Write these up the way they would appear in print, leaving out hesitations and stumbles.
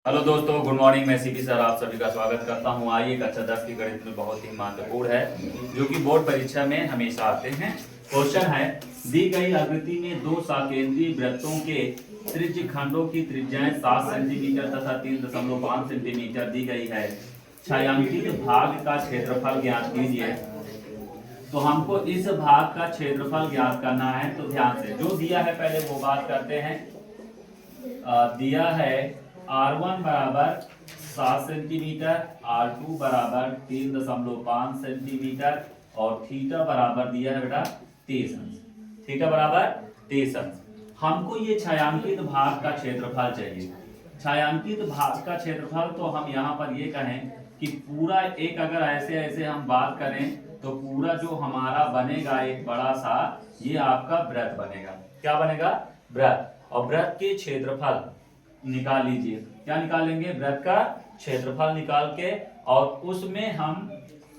Hello दोस्तों, good morning. मैं CP sir आप सभी का स्वागत करता हूं। आइए, कक्षा 10 की गणित में बहुत ही महत्वपूर्ण है, जो कि बोर्ड परीक्षा में हमेशा आते हैं। क्वेश्चन है, दी गई आकृति में दो साकेंद्रीय वृत्तों के त्रिज्य खंडों की त्रिज्याएं 7 सेंटीमीटर तथा 3.5 सेंटीमीटर दी गई है। छायांकित भाग का क्षेत्रफल ज्ञात कीजिए। तो हमको इस भाग का क्षेत्रफल ज्ञात करना है। तो ध्यान से जो दिया है पहले वो बात करते हैं। दिया है R1 बराबर 7 सेंटीमीटर, R2 बराबर 3.5 सेंटीमीटर और थीटा बराबर दिया है बेटा 30 अंश। थीटा बराबर 30 अंश। हमको ये छायांकित भाग का क्षेत्रफल चाहिए। छायांकित भाग का क्षेत्रफल तो हम यहाँ पर ये कहें कि पूरा एक, अगर ऐसे ऐसे हम बात करें तो पूरा जो हमारा बनेगा एक बड़ा सा, ये आपका वृत्त बनेगा। क्या बनेगा? वृत्त। और वृत्त के क्षेत्रफल निकाल लीजिए। क्या निकालेंगे? वृत्त का क्षेत्रफल निकाल के, और उसमें हम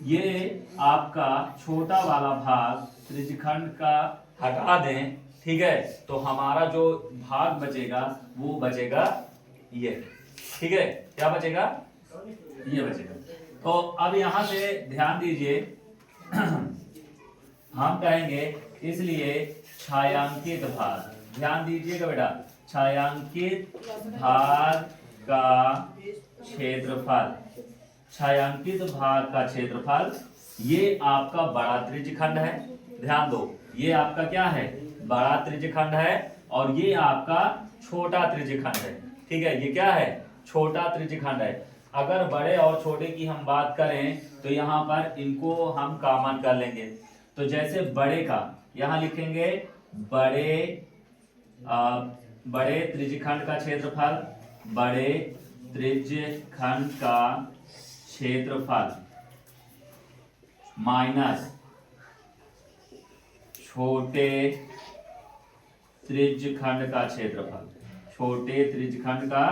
ये आपका छोटा वाला भाग त्रिज्यखंड का हटा दें। ठीक है, तो हमारा जो भाग बचेगा वो बचेगा ये। ठीक है, क्या बचेगा? ये बचेगा। तो अब यहां से ध्यान दीजिए हम कहेंगे इसलिए छायांकित भाग, ध्यान दीजिएगा बेटा, छायांकित भाग का क्षेत्रफल, छायांकित भाग का क्षेत्रफल, ये आपका बड़ा त्रिज्यखंड है। ध्यान दो, ये आपका क्या है? बड़ा त्रिज्यखंड है। और ये आपका छोटा त्रिज्यखंड है। ठीक है, ये क्या है? छोटा त्रिज्यखंड है। अगर बड़े और छोटे की हम बात करें तो यहाँ पर इनको हम कॉमन कर लेंगे। तो जैसे बड़े का यहाँ लिखेंगे बड़े त्रिज्यखंड का क्षेत्रफल, बड़े त्रिज्यखंड का क्षेत्रफल माइनस छोटे त्रिज्यखंड का क्षेत्रफल, छोटे त्रिज्यखंड का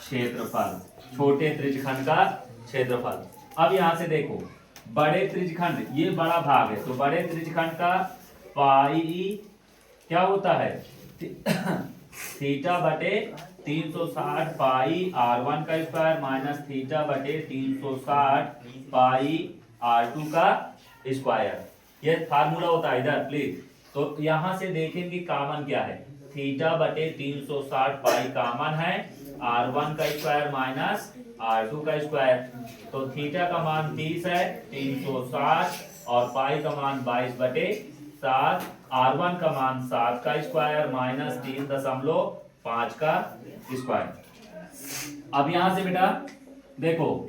क्षेत्रफल, छोटे त्रिज्यखंड का क्षेत्रफल। अब यहां से देखो, बड़े त्रिज्यखंड, ये बड़ा भाग है, तो बड़े त्रिज्यखंड का पाई क्या होता है? थीटा बटे 360 पाई R1 का स्क्वायर माइनस थीटा बटे 360 पाई R2 का स्क्वायर। ये फार्मूला होता है इधर प्लीज। तो यहां से देखेंगे कॉमन क्या है। थीटा बटे 360 पाई कॉमन है, R1 का स्क्वायर माइनस R2 का स्क्वायर। तो थीटा का मान 30 है, 360 और पाई का मान 22 बटे 7, R1 का मान 7 का स्क्वायर माइनस 3.5 का स्क्वायर। अब यहां से बेटा देखो,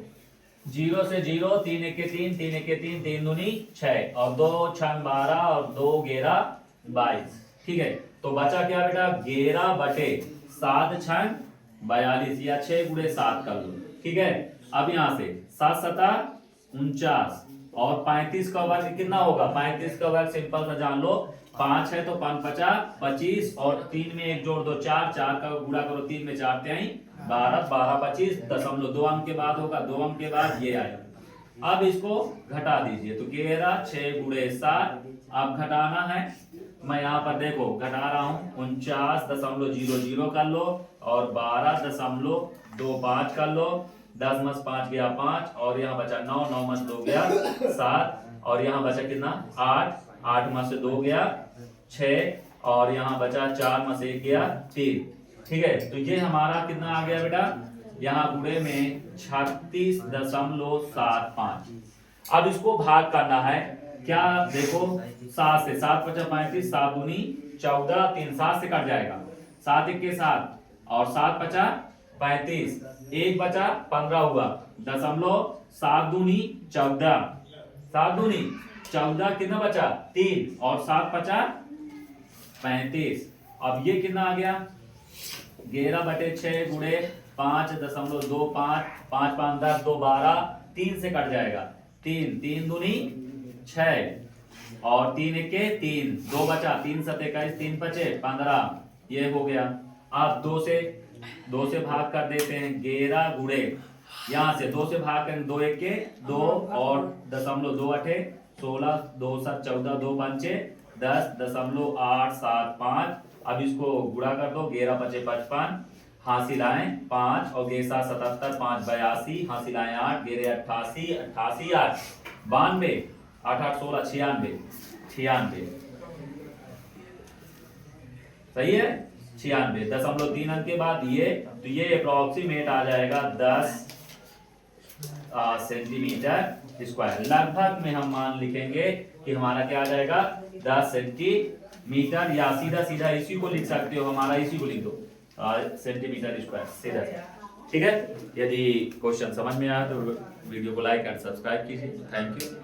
0 से 0, 3 1 3, 3 1 3, 3 दूनी 6 और 2 6 12 और 2 11 22। ठीक है, तो बचा क्या बेटा? 11 बटे 7 6 42 या 6 गुणे 7 कर लो। ठीक है, अब यहां से 7 7 49 और 35 का वर्ग कितना होगा? 35 का वर्ग सिंपल सा जान लो, 5 है तो 5 50 25 और 3 में 1 जोड़ दो 4, 4 का गुणा करो 3 में 4 तिहाई 12, 12 25 दशमलव 2 अंक के बाद होगा, 2 अंक के बाद ये आएगा। अब इसको घटा दीजिए, तो 11 6 गुणे 7। अब घटाना है, मैं यहाँ पर देखो घटा रहा हूँ, 49.00 कर लो और 12.25 कर लो। 10 मस 5 गया 5 और यहाँ बचा 9, 9 मस 2 गया 7 और यहाँ बचा कितना? 8, 8 मस 2 गया 6 और यहाँ बचा 4 मस 1 गया 3। ठीक है, तो ये हमारा कितना आ गया बेटा? यहाँ गुणे में 36.75। अब इसको भाग करना है। क्या देखो, 7 से 7 5 35, 7 दूनी 14, 3 7 से कट जाएगा, 7 1 के 7 और 7 5 35, 1 बचा 15 हुआ, दशमलव 7 दूनी 14, 7 दूनी 14 कितना बचा? 3 और 7 5 35। अब ये कितना आ गया? 11 बटे 6 गुणे 5.25, 5 5 10, 2 12, 3 से कट जाएगा, 3 3 दूनी 6 और 3 1 के 3, 2 बचा, 3 7 21, 3 5 15, ये हो गया। अब 2 से भाग कर देते हैं, 11 गुणे, यहां से 2 से भाग करें, 2 1 के 2 और दशमलव 2 8 16, 2 7 14, 2 5 10.875। अब इसको गुणा कर दो, 11 5 55, हासिलाएं 5 और गेसा 77, 5 82, हासिलाएं 8, गेरे 88, 88 8 92, 8 8 16 96, 96 सही है 96 0.3 अंक के बाद ये, तो ये अप्रोक्सीमेट आ जाएगा 10 सेंटीमीटर स्क्वायर। लगभग में हम मान लिखेंगे कि हमारा क्या आ जाएगा 10 सेंटीमीटर, या सीधा सीधा इसी को लिख सकते हो, हमारा इसी को लिख दो सेंटीमीटर स्क्वायर सीधा। ठीक है, यदि क्वेश्चन समझ में आया तो वीडियो को लाइक एंड सब्सक्राइब कीजिए। Thank you.